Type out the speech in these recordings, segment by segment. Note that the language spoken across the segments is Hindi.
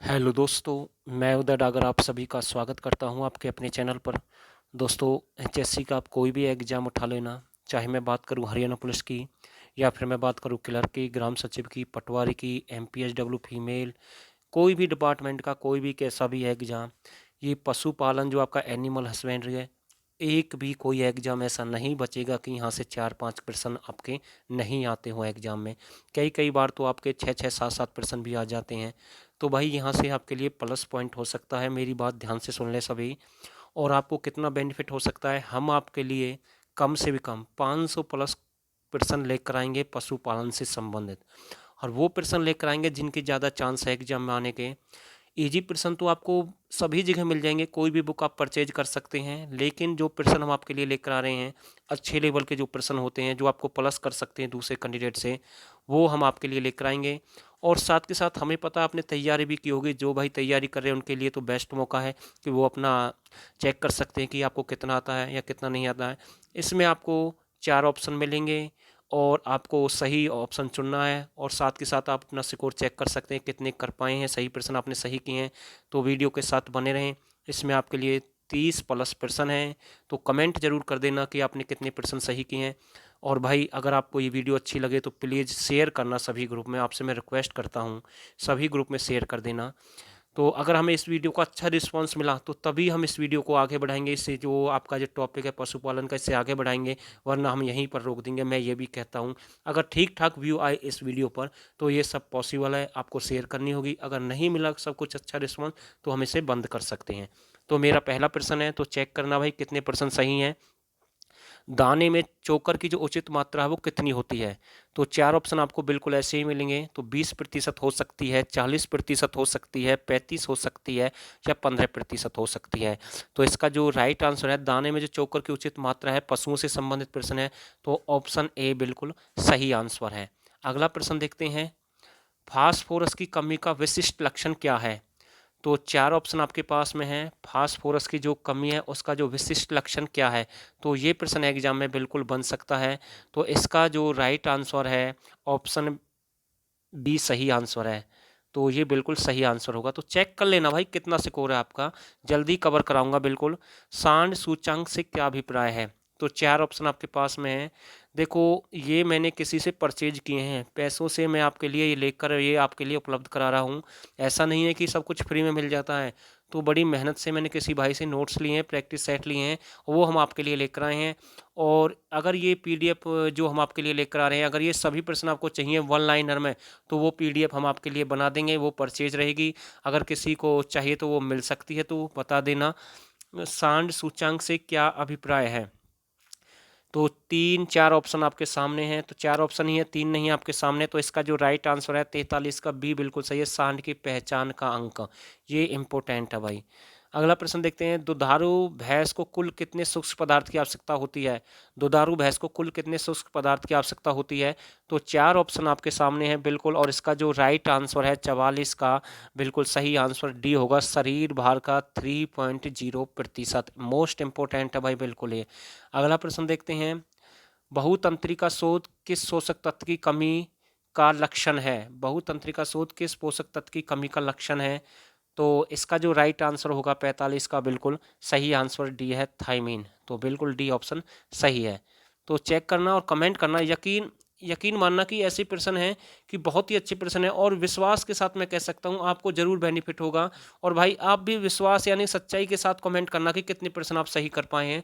हेलो दोस्तों, मैं उदय डागर आप सभी का स्वागत करता हूं आपके अपने चैनल पर। दोस्तों, एचएससी का आप कोई भी एग्ज़ाम उठा लेना, चाहे मैं बात करूं हरियाणा पुलिस की या फिर मैं बात करूं क्लर्क की, ग्राम सचिव की, पटवारी की, एमपीएसडब्ल्यू फीमेल, कोई भी डिपार्टमेंट का कोई भी कैसा भी एग्ज़ाम, ये पशुपालन जो आपका एनिमल हस्बेंड्री है, एक भी कोई एग्ज़ाम ऐसा नहीं बचेगा कि यहाँ से 4-5 प्रश्न आपके नहीं आते हों एग्ज़ाम में। कई कई बार तो आपके 6-6, 7-7 प्रश्न भी आ जाते हैं। तो भाई यहाँ से आपके लिए प्लस पॉइंट हो सकता है। मेरी बात ध्यान से सुन लें सभी। और आपको कितना बेनिफिट हो सकता है, हम आपके लिए कम से भी कम 500 प्लस प्रश्न लेकर आएंगे पशुपालन से संबंधित। और वो प्रश्न लेकर आएंगे जिनकी ज़्यादा चांस है एग्जाम में आने के। इजी प्रश्न तो आपको सभी जगह मिल जाएंगे, कोई भी बुक आप परचेज कर सकते हैं, लेकिन जो प्रश्न हम आपके लिए लेकर आ रहे हैं, अच्छे लेवल के जो प्रश्न होते हैं जो आपको प्लस कर सकते हैं दूसरे कैंडिडेट से, वो हम आपके लिए लेकर आएंगे। और साथ के साथ हमें पता आपने तैयारी भी की होगी, जो भाई तैयारी कर रहे हैं उनके लिए तो बेस्ट मौका है कि वो अपना चेक कर सकते हैं कि आपको कितना आता है या कितना नहीं आता है। इसमें आपको 4 ऑप्शन मिलेंगे और आपको सही ऑप्शन चुनना है, और साथ के साथ आप अपना स्कोर चेक कर सकते हैं कितने कर पाए हैं, सही प्रश्न आपने सही किए हैं। तो वीडियो के साथ बने रहें। इसमें आपके लिए 30 प्लस प्रश्न हैं, तो कमेंट जरूर कर देना कि आपने कितने प्रश्न सही किए हैं। और भाई अगर आपको ये वीडियो अच्छी लगे तो प्लीज़ शेयर करना सभी ग्रुप में, आपसे मैं रिक्वेस्ट करता हूँ सभी ग्रुप में शेयर कर देना। तो अगर हमें इस वीडियो का अच्छा रिस्पांस मिला तो तभी हम इस वीडियो को आगे बढ़ाएंगे, इससे जो आपका जो टॉपिक है पशुपालन का, इससे आगे बढ़ाएंगे, वरना हम यहीं पर रोक देंगे। मैं ये भी कहता हूँ अगर ठीक ठाक व्यू आए इस वीडियो पर तो ये सब पॉसिबल है, आपको शेयर करनी होगी। अगर नहीं मिला सब कुछ अच्छा रिस्पॉन्स तो हम इसे बंद कर सकते हैं। तो मेरा पहला प्रश्न है, तो चेक करना भाई कितने परसेंट सही हैं। दाने में चोकर की जो उचित मात्रा है वो कितनी होती है। तो 4 ऑप्शन आपको बिल्कुल ऐसे ही मिलेंगे। तो 20% हो सकती है, 40% हो सकती है, 35 हो सकती है या 15% हो सकती है। तो इसका जो राइट आंसर है, दाने में जो चोकर की उचित मात्रा है, पशुओं से संबंधित प्रश्न है, तो ऑप्शन ए बिल्कुल सही आंसर है। अगला प्रश्न देखते हैं, फास्फोरस की कमी का विशिष्ट लक्षण क्या है। तो 4 ऑप्शन आपके पास में हैं। फास्फोरस की जो कमी है उसका जो विशिष्ट लक्षण क्या है, तो ये प्रश्न एग्जाम में बिल्कुल बन सकता है। तो इसका जो राइट आंसर है, ऑप्शन बी सही आंसर है। तो ये बिल्कुल सही आंसर होगा। तो चेक कर लेना भाई कितना स्कोर है आपका, जल्दी कवर कराऊंगा बिल्कुल। सांड सूचांक से क्या अभिप्राय है। तो 4 ऑप्शन आपके पास में है। देखो, ये मैंने किसी से परचेज किए हैं, पैसों से मैं आपके लिए ये लेकर ये आपके लिए उपलब्ध करा रहा हूँ। ऐसा नहीं है कि सब कुछ फ्री में मिल जाता है। तो बड़ी मेहनत से मैंने किसी भाई से नोट्स लिए हैं, प्रैक्टिस सेट लिए हैं, वो हम आपके लिए लेकर आए हैं। और अगर ये पीडीएफ जो हम आपके लिए लेकर आ रहे हैं, अगर ये सभी प्रश्न आपको चाहिए वन लाइनर में, तो वो पीडीएफ हम आपके लिए बना देंगे, वो परचेज रहेगी। अगर किसी को चाहिए तो वो मिल सकती है, तो बता देना। सांड सूचांक से क्या अभिप्राय है। तो 3-4 ऑप्शन आपके सामने हैं। तो 4 ऑप्शन ही है, 3 नहीं है आपके सामने। तो इसका जो राइट आंसर है 43 का बी बिल्कुल सही है, सांड की पहचान का अंक। ये इंपॉर्टेंट है भाई। अगला प्रश्न देखते हैं, दुधारू भैंस को कुल कितने सूक्ष्म पदार्थ की आवश्यकता होती है। दुधारू भैंस को कुल कितने सूक्ष्म पदार्थ की आवश्यकता होती है। तो 4 ऑप्शन आपके सामने हैं बिल्कुल, और इसका जो राइट आंसर है 44 का बिल्कुल सही आंसर डी होगा, शरीर भार का 3.0%। मोस्ट इंपोर्टेंट है भाई बिल्कुल ये। अगला प्रश्न देखते हैं, बहुतंत्रिका शोध किस पोषक तत्व की कमी का लक्षण है। बहुतंत्रिका शोध किस पोषक तत्व की कमी का लक्षण है। तो इसका जो राइट आंसर होगा 45 का बिल्कुल सही आंसर डी है, थायमीन। तो बिल्कुल डी ऑप्शन सही है। तो चेक करना और कमेंट करना, यकीन यकीन मानना कि ऐसे प्रश्न हैं कि बहुत ही अच्छे प्रश्न है, और विश्वास के साथ मैं कह सकता हूं आपको जरूर बेनिफिट होगा। और भाई आप भी विश्वास यानी सच्चाई के साथ कमेंट करना कि कितने प्रश्न आप सही कर पाए हैं।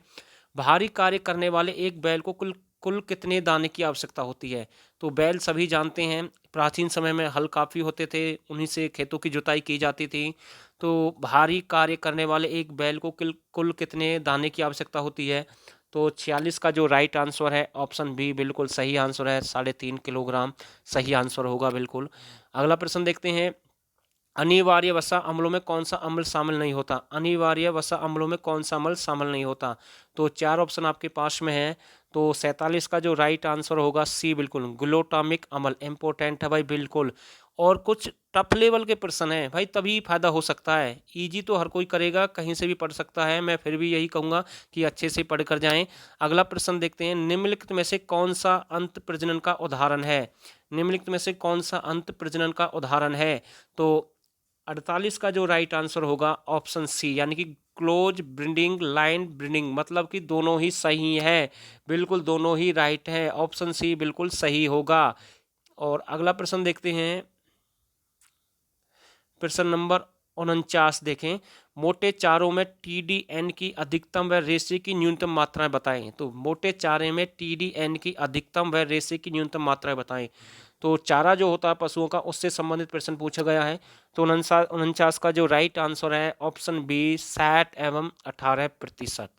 भारी कार्य करने वाले एक बैल को कुल कुल कितने दाने की आवश्यकता होती है। तो बैल सभी जानते हैं, प्राचीन समय में हल काफ़ी होते थे, उन्हीं से खेतों की जुताई की जाती थी। तो भारी कार्य करने वाले एक बैल को कुल कुल कितने दाने की आवश्यकता होती है। तो 46 का जो राइट आंसर है, ऑप्शन बी बिल्कुल सही आंसर है, 3.5 किलोग्राम सही आंसर होगा बिल्कुल। अगला प्रश्न देखते हैं, अनिवार्य वसा अम्लों में कौन सा अम्ल शामिल नहीं होता। अनिवार्य वसा अम्लों में कौन सा अम्ल शामिल नहीं होता। तो 4 ऑप्शन आपके पास में है। तो 47 का जो राइट आंसर होगा सी बिल्कुल, ग्लूटामिक अम्ल। इंपॉर्टेंट है भाई बिल्कुल। और कुछ टफ लेवल के प्रश्न हैं भाई, तभी फायदा हो सकता है। इजी तो हर कोई करेगा, कहीं से भी पढ़ सकता है, मैं फिर भी यही कहूँगा कि अच्छे से पढ़ कर जाएं। अगला प्रश्न देखते हैं, निम्नलिखित में से कौन सा अंत प्रजनन का उदाहरण है। निम्नलिखित में से कौन सा अंत प्रजनन का उदाहरण है। तो 48 का जो राइट आंसर होगा ऑप्शन सी, यानी कि क्लोज ब्रीडिंग, लाइन ब्रीडिंग, मतलब कि दोनों ही सही है, बिल्कुल दोनों ही राइट है, ऑप्शन सी बिल्कुल सही होगा। और अगला प्रश्न देखते हैं, प्रश्न नंबर 49 देखें, मोटे चारों में TDN की अधिकतम व रेशे की न्यूनतम मात्राएं बताएं। तो मोटे चारे में TDN की अधिकतम व रेशे की न्यूनतम मात्राएं बताएं। तो चारा जो होता है पशुओं का, उससे संबंधित प्रश्न पूछा गया है। तो 49 का जो राइट आंसर है ऑप्शन बी 60 एवं 18%।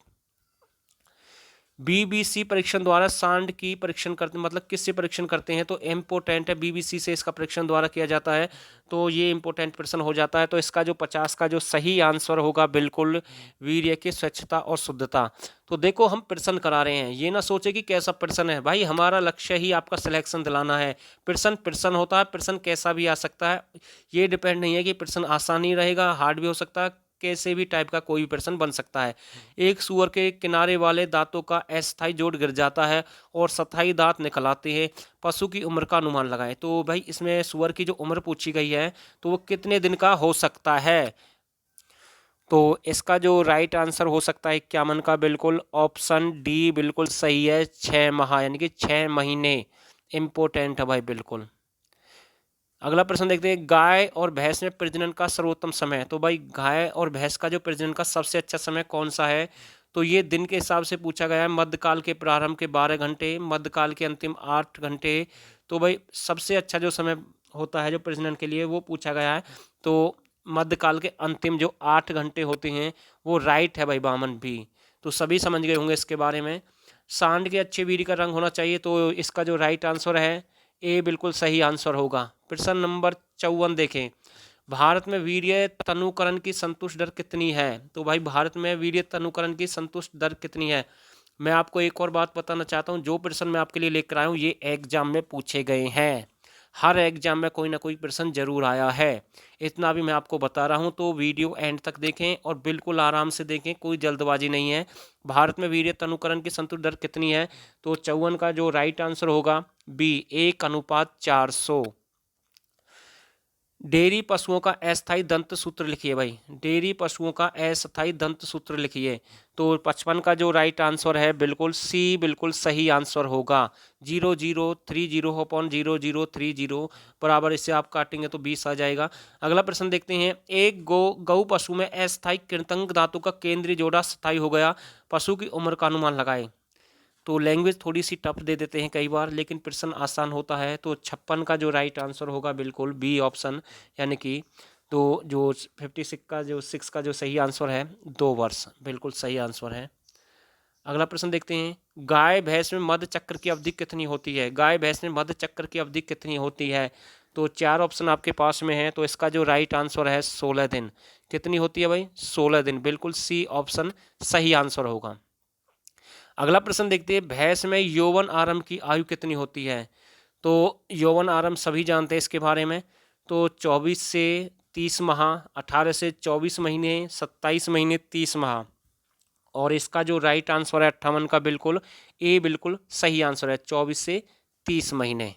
बीबीसी परीक्षण द्वारा सांड की परीक्षण करते, मतलब किससे परीक्षण करते हैं, तो इम्पोर्टेंट है, बीबीसी से इसका परीक्षण द्वारा किया जाता है, तो ये इम्पोर्टेंट प्रश्न हो जाता है। तो इसका जो 50 का जो सही आंसर होगा बिल्कुल वीर्य की स्वच्छता और शुद्धता। तो देखो हम प्रश्न करा रहे हैं, ये ना सोचे कि कैसा प्रश्न है, भाई हमारा लक्ष्य ही आपका सिलेक्शन दिलाना है। प्रश्न प्रश्न होता है, प्रश्न कैसा भी आ सकता है, ये डिपेंड नहीं है कि प्रश्न आसान ही रहेगा, हार्ड भी हो सकता है, कैसे भी टाइप का कोई भी प्रश्न बन सकता है। एक सुअर के किनारे वाले दांतों का अस्थायी जोड़ गिर जाता है और स्थायी दांत निकल आते हैं, पशु की उम्र का अनुमान लगाएं। तो भाई इसमें सुअर की जो उम्र पूछी गई है तो वो कितने दिन का हो सकता है, तो इसका जो राइट आंसर हो सकता है 51 का, बिल्कुल ऑप्शन डी बिल्कुल सही है, 6 माह यानी कि 6 महीने। इंपॉर्टेंट है भाई बिल्कुल। अगला प्रश्न देखते हैं, गाय और भैंस में प्रजनन का सर्वोत्तम समय। तो भाई गाय और भैंस का जो प्रजनन का सबसे अच्छा समय कौन सा है, तो ये दिन के हिसाब से पूछा गया है। मध्यकाल के प्रारंभ के 12 घंटे, मध्यकाल के अंतिम 8 घंटे। तो भाई सबसे अच्छा जो समय होता है जो प्रजनन के लिए वो पूछा गया है, तो मध्यकाल के अंतिम जो 8 घंटे होते हैं वो राइट है भाई बामन भी। तो सभी समझ गए होंगे इसके बारे में। सांड के अच्छे वीर्य का रंग होना चाहिए, तो इसका जो राइट आंसर है ए बिल्कुल सही आंसर होगा। प्रश्न नंबर 54 देखें, भारत में वीर्य तनुकरण की संतुष्ट दर कितनी है। तो भाई भारत में वीर्य तनुकरण की संतुष्ट दर कितनी है। मैं आपको एक और बात बताना चाहता हूँ, जो प्रश्न मैं आपके लिए लेकर आया हूँ ये एग्जाम में पूछे गए हैं, हर एग्जाम में कोई ना कोई प्रश्न जरूर आया है, इतना भी मैं आपको बता रहा हूँ। तो वीडियो एंड तक देखें और बिल्कुल आराम से देखें, कोई जल्दबाजी नहीं है। भारत में वीर्य तनुकरण की संतुष्ट दर कितनी है, तो 54 का जो राइट आंसर होगा बी 1:400। डेयरी पशुओं का अस्थायी दंत सूत्र लिखिए भाई, डेयरी पशुओं का अस्थायी दंत सूत्र लिखिए। तो 55 का जो राइट आंसर है बिल्कुल सी बिल्कुल सही आंसर होगा। 0030/0030 बराबर, इससे आप काटेंगे तो 20 आ जाएगा। अगला प्रश्न देखते हैं, एक गौ पशु में अस्थायी कृंतक धातु का केंद्रीय जोड़ा स्थायी हो गया, पशु की उम्र का अनुमान लगाए। तो लैंग्वेज थोड़ी सी टफ दे देते हैं कई बार, लेकिन प्रश्न आसान होता है। तो 56 का जो राइट आंसर होगा बिल्कुल बी ऑप्शन, यानी कि तो जो 56 का जो सही आंसर है 2 वर्ष, बिल्कुल सही आंसर है। अगला प्रश्न देखते हैं, गाय भैंस में मध्य चक्र की अवधि कितनी होती है। गाय भैंस में मध्य चक्र की अवधि कितनी होती है, तो 4 ऑप्शन आपके पास में है। तो इसका जो राइट आंसर है 16 दिन। कितनी होती है भाई, 16 दिन, बिल्कुल सी ऑप्शन सही आंसर होगा। अगला प्रश्न देखते हैं, भैंस में यौवन आरंभ की आयु कितनी होती है। तो यौवन आरंभ सभी जानते हैं इसके बारे में, तो 24 से 30 माह, 18 से 24 महीने, 27 महीने, 30 माह। और इसका जो राइट आंसर है 58 का, बिल्कुल ए बिल्कुल सही आंसर है, 24 से 30 महीने।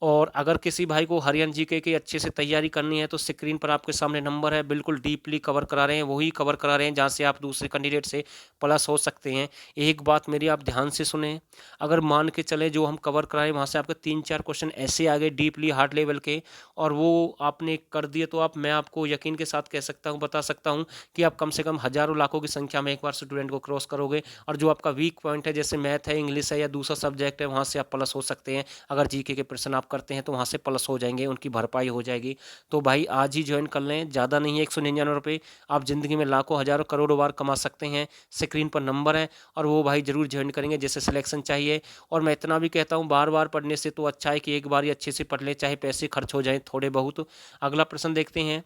और अगर किसी भाई को हरियाणा जीके की अच्छे से तैयारी करनी है तो स्क्रीन पर आपके सामने नंबर है, बिल्कुल डीपली कवर करा रहे हैं, वही कवर करा रहे हैं जहाँ से आप दूसरे कैंडिडेट से प्लस हो सकते हैं। एक बात मेरी आप ध्यान से सुने, अगर मान के चले जो हम कवर कराएं वहाँ से आपके 3-4 क्वेश्चन ऐसे आ गए डीपली हार्ड लेवल के, और वो आपने कर दिए, तो आप, मैं आपको यकीन के साथ कह सकता हूँ, बता सकता हूँ कि आप कम से कम हज़ारों लाखों की संख्या में एक बार स्टूडेंट को क्रॉस करोगे। और जो आपका वीक पॉइंट है, जैसे मैथ है, इंग्लिश है या दूसरा सब्जेक्ट है, वहाँ से आप प्लस हो सकते हैं। अगर जीके के प्रश्न आप करते हैं तो वहाँ से प्लस हो जाएंगे, उनकी भरपाई हो जाएगी। तो भाई आज ही ज्वाइन कर लें, ज़्यादा नहीं है, 199 रुपये, आप ज़िंदगी में लाखों हज़ारों करोड़ों बार कमा सकते हैं। स्क्रीन पर नंबर है, और वो भाई ज़रूर ज्वाइन करेंगे जैसे सिलेक्शन चाहिए। और मैं इतना भी कहता हूँ, बार बार पढ़ने से तो अच्छा है कि एक बार ही अच्छे से पढ़ लें, चाहे पैसे खर्च हो जाएं थोड़े बहुत। अगला प्रश्न देखते हैं,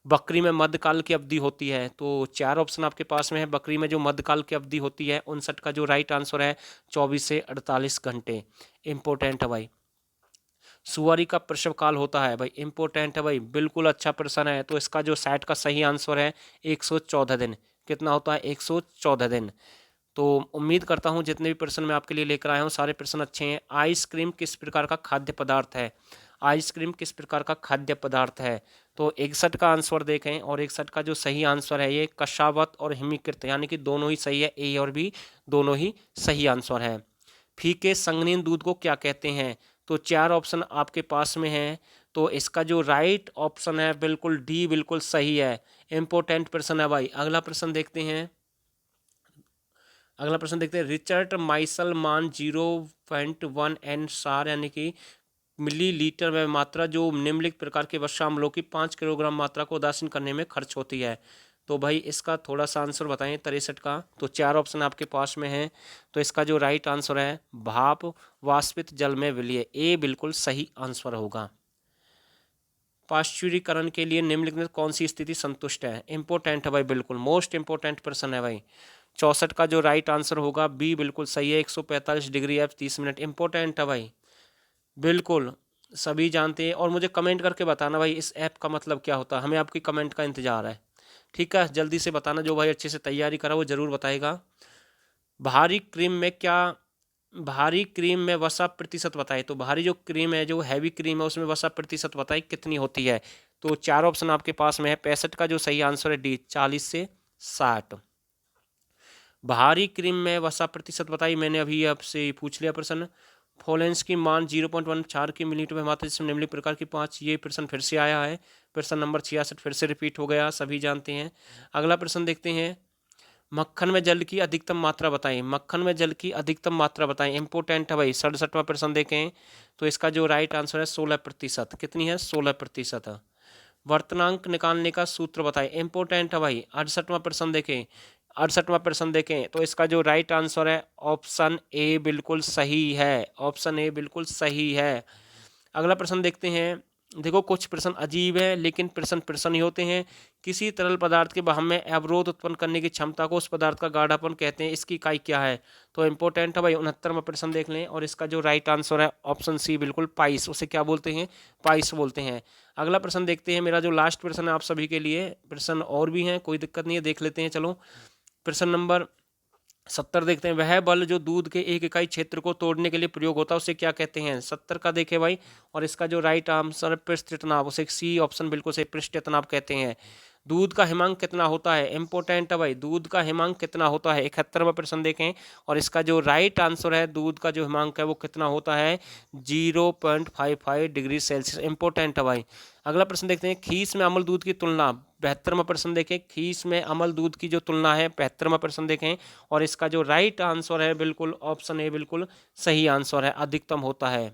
बकरी में मध्यकाल की अवधि होती है। तो 4 ऑप्शन आपके पास में है, बकरी में जो मध्यकाल की अवधि होती है 59 का जो राइट आंसर है 24 से 48 घंटे। इंपॉर्टेंट है भाई। सुअरी का प्रसव काल होता है भाई, इंपॉर्टेंट है भाई, बिल्कुल अच्छा प्रश्न है। तो इसका जो 60 का सही आंसर है 114 दिन। कितना होता है, 114 दिन। तो उम्मीद करता हूँ जितने भी प्रश्न मैं आपके लिए लेकर आया हूँ सारे प्रश्न अच्छे हैं। आइसक्रीम किस प्रकार का खाद्य पदार्थ है, आइसक्रीम किस प्रकार का खाद्य पदार्थ है। तो 61 का आंसर देखें, और 61 का जो सही आंसर है ये कशावत और हिमीकृत, यानी कि दोनों ही सही है, ए और बी दोनों ही सही आंसर है। फीके संगनीन दूध को क्या कहते हैं? तो 4 ऑप्शन आपके पास में है, तो इसका जो राइट ऑप्शन है बिल्कुल डी बिल्कुल सही है। इंपॉर्टेंट प्रश्न है भाई। अगला प्रश्न देखते हैं। रिचर्ड माइसल मान 0.1 एन सार यानी कि मिलीलीटर में मात्रा जो निम्नलिखित प्रकार के वर्षाम्लों की 5 किलोग्राम मात्रा को उदासीन करने में खर्च होती है। तो भाई इसका थोड़ा सा आंसर बताएं 63 का। तो 4 ऑप्शन आपके पास में है, तो इसका जो राइट आंसर है भाप वाष्पित जल में विलय, ए बिल्कुल सही आंसर होगा। पाश्चुरीकरण के लिए निम्नलिखित में कौन सी स्थिति संतुष्ट है? इंपॉर्टेंट है भाई, बिल्कुल मोस्ट इंपॉर्टेंट प्रश्न है भाई। 64 का जो राइट आंसर होगा बी बिल्कुल सही है, 145 डिग्री एफ 30 मिनट। इंपॉर्टेंट है भाई, बिल्कुल सभी जानते हैं। और मुझे कमेंट करके बताना भाई इस ऐप का मतलब क्या होता है, हमें आपकी कमेंट का इंतजार है। ठीक है, जल्दी से बताना, जो भाई अच्छे से तैयारी करा वो जरूर बताएगा। भारी क्रीम में वसा प्रतिशत बताए। तो भारी जो क्रीम है, जो हैवी क्रीम है, उसमें वसा प्रतिशत बताए कितनी होती है? तो 4 ऑप्शन आपके पास में है। 65 का जो सही आंसर है डी 40 से 60। भारी क्रीम में वसा प्रतिशत बताई, मैंने अभी आपसे पूछ लिया प्रश्न। फोलेंस की मान 0.14 की मिलीलीटर में मात्रा जिसमें निम्नलिखित प्रकार की 5, ये प्रश्न फिर से आया है। प्रश्न नंबर 66 फिर से रिपीट हो गया, सभी जानते हैं। अगला प्रश्न देखते हैं। मक्खन में जल की अधिकतम मात्रा बताएं। मक्खन में जल की अधिकतम मात्रा बताएं, इंपोर्टेंट है भाई। 67वां प्रश्न देखें, तो इसका जो राइट आंसर है 16%। कितनी है? 16%। वर्तनांक निकालने का सूत्र बताएं, इंपोर्टेंट है भाई। 68वां प्रश्न देखें, 68वां प्रश्न देखें, तो इसका जो राइट आंसर है ऑप्शन ए बिल्कुल सही है। ऑप्शन ए बिल्कुल सही है। अगला प्रश्न देखते हैं। देखो कुछ प्रश्न अजीब है, लेकिन प्रश्न ही होते हैं। किसी तरल पदार्थ के बहाव में अवरोध उत्पन्न करने की क्षमता को उस पदार्थ का गाढ़ापन कहते हैं, इसकी इकाई क्या है? तो इंपॉर्टेंट है भाई। 69वां प्रश्न देख लें, और इसका जो राइट आंसर है ऑप्शन सी बिल्कुल पाइस। उसे क्या बोलते हैं? पाइस बोलते हैं। अगला प्रश्न देखते हैं, मेरा जो लास्ट प्रश्न है आप सभी के लिए। प्रश्न और भी हैं, कोई दिक्कत नहीं है, देख लेते हैं। चलो प्रश्न नंबर 70 देखते हैं। वह बल जो दूध के एक इकाई क्षेत्र को तोड़ने के लिए प्रयोग होता है उसे क्या कहते हैं? 70 का देखे भाई, और इसका जो राइट आंसर है पृष्ठ तनाव, उसे सी ऑप्शन बिल्कुल से पृष्ठ तनाव कहते हैं। दूध का हिमांक कितना होता है? इंपॉर्टेंट है भाई, दूध का हिमांक कितना होता है? 71वां प्रश्न देखें, और इसका जो राइट आंसर है दूध का जो हिमांक है वो कितना होता है? 0.55 डिग्री सेल्सियस। इंपॉर्टेंट है भाई। अगला प्रश्न देखते हैं। खीस में अमल दूध की तुलना, 72वां प्रश्न देखें। खीस में अमल दूध की जो तुलना है, 75वां प्रश्न देखें, और इसका जो राइट आंसर है बिल्कुल ऑप्शन ए बिल्कुल सही आंसर है, अधिकतम होता है।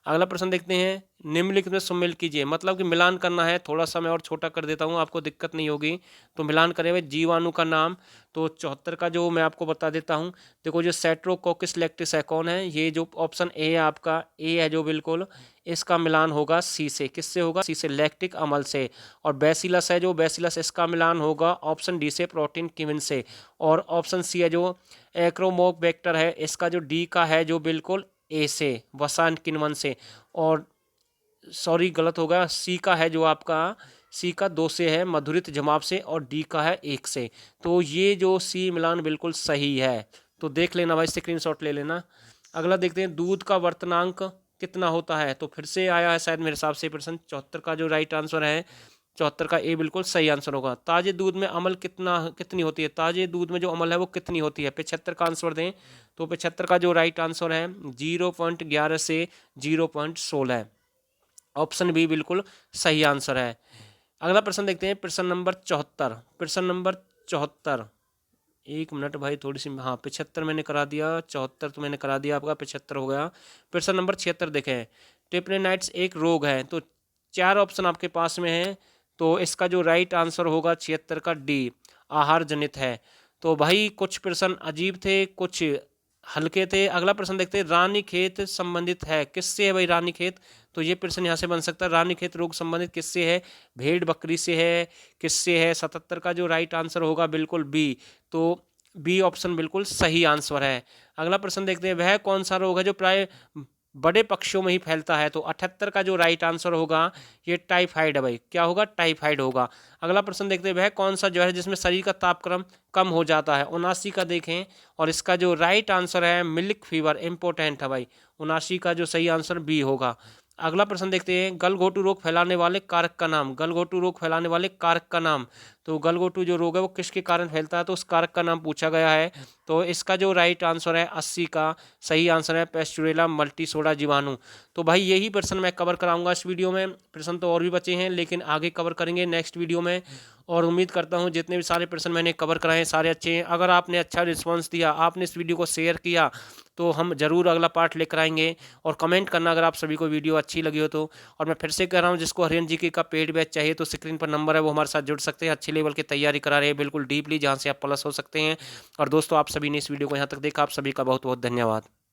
अगला प्रश्न देखते हैं। निम्नलिखित में सुमेल कीजिए, मतलब कि मिलान करना है। थोड़ा सा मैं और छोटा कर देता हूँ, आपको दिक्कत नहीं होगी। तो मिलान करें हुए जीवाणु का नाम, तो 74 का जो मैं आपको बता देता हूँ। देखो जो सेट्रोकोकस लैक्टिस है, कौन है ये? जो ऑप्शन ए है आपका, ए है जो बिल्कुल, इसका मिलान होगा सी से। किससे होगा? सी से, लैक्टिक अम्ल से। और बैसिलस है जो बैसिलस, इसका मिलान होगा ऑप्शन डी से, प्रोटीन किविन से। और ऑप्शन सी है जो एक्रोमोक वेक्टर है, इसका जो डी का है जो बिल्कुल ए से, वसान किनवन से। और सॉरी गलत होगा, सी का है जो आपका, सी का 2 से है, मधुरित जमाव से। और डी का है 1 से। तो ये जो सी मिलान बिल्कुल सही है। तो देख लेना भाई, स्क्रीनशॉट ले लेना। अगला देखते हैं। दूध का वर्तनांक कितना होता है? तो फिर से आया है शायद मेरे हिसाब से प्रश्न। 74 का जो राइट आंसर है, 74 का ए बिल्कुल सही आंसर होगा। ताजे दूध में अमल कितनी होती है? ताजे दूध में जो अमल है वो कितनी होती है? 75 का आंसर दें, तो 75 का जो राइट आंसर है 0.11 से 0.16। ऑप्शन बी बिल्कुल सही आंसर है। अगला प्रश्न देखते हैं। प्रश्न नंबर 74। प्रश्न नंबर 74, एक मिनट भाई, थोड़ी सी, हाँ 75 मैंने करा दिया, 74 तो मैंने करा दिया, आपका 75 हो गया। प्रश्न नंबर 76 देखें। टेपनेनाइट्स एक रोग है, तो 4 ऑप्शन आपके पास में है। तो इसका जो राइट आंसर होगा 76 का डी, आहार जनित है। तो भाई कुछ प्रश्न अजीब थे, कुछ हल्के थे। अगला प्रश्न देखते हैं। रानीखेत संबंधित है किससे? है भाई रानीखेत, तो ये प्रश्न यहाँ से बन सकता है। रानीखेत रोग संबंधित किससे है? भेड़ बकरी से है, किससे है? 77 का जो राइट आंसर होगा बिल्कुल बी, तो बी ऑप्शन बिल्कुल सही आंसर है। अगला प्रश्न देखते हैं। वह कौन सा रोग है जो प्राय बड़े पक्षियों में ही फैलता है? तो 78 का जो राइट आंसर होगा ये टाइफाइड है भाई। क्या होगा? टाइफाइड होगा। अगला प्रश्न देखते हैं। वह कौन सा जो है जिसमें शरीर का तापक्रम कम हो जाता है? 79 का देखें, और इसका जो राइट आंसर है मिल्क फीवर। इंपॉर्टेंट है भाई, 79 का जो सही आंसर बी होगा। अगला प्रश्न देखते हैं, गलघोटू रोग फैलाने वाले कारक का नाम। गलघोटू रोग फैलाने वाले कारक का नाम, तो गलघोटू जो रोग है वो किसके कारण फैलता है, तो उस कारक का नाम पूछा गया है। तो इसका जो राइट आंसर है 80 का सही आंसर है पेस्टुरेला मल्टीसोडा जीवाणु। तो भाई यही प्रश्न मैं कवर कराऊंगा इस वीडियो में। प्रश्न तो और भी बचे हैं लेकिन आगे कवर करेंगे नेक्स्ट वीडियो में। और उम्मीद करता हूँ जितने भी सारे प्रश्न मैंने कवर कराए हैं सारे अच्छे हैं। अगर आपने अच्छा रिस्पॉन्स दिया, आपने इस वीडियो को शेयर किया, तो हम ज़रूर अगला पार्ट लेकर आएंगे। और कमेंट करना अगर आप सभी को वीडियो अच्छी लगी हो तो। और मैं फिर से कह रहा हूँ, जिसको हरियन जीके का पेड बैच चाहिए तो स्क्रीन पर नंबर है, वो हमारे साथ जुड़ सकते हैं। अच्छी लेवल की तैयारी करा रहे हैं बिल्कुल डीपली, जहाँ से आप प्लस हो सकते हैं। और दोस्तों, आप सभी ने इस वीडियो को यहाँ तक देखा, आप सभी का बहुत बहुत धन्यवाद।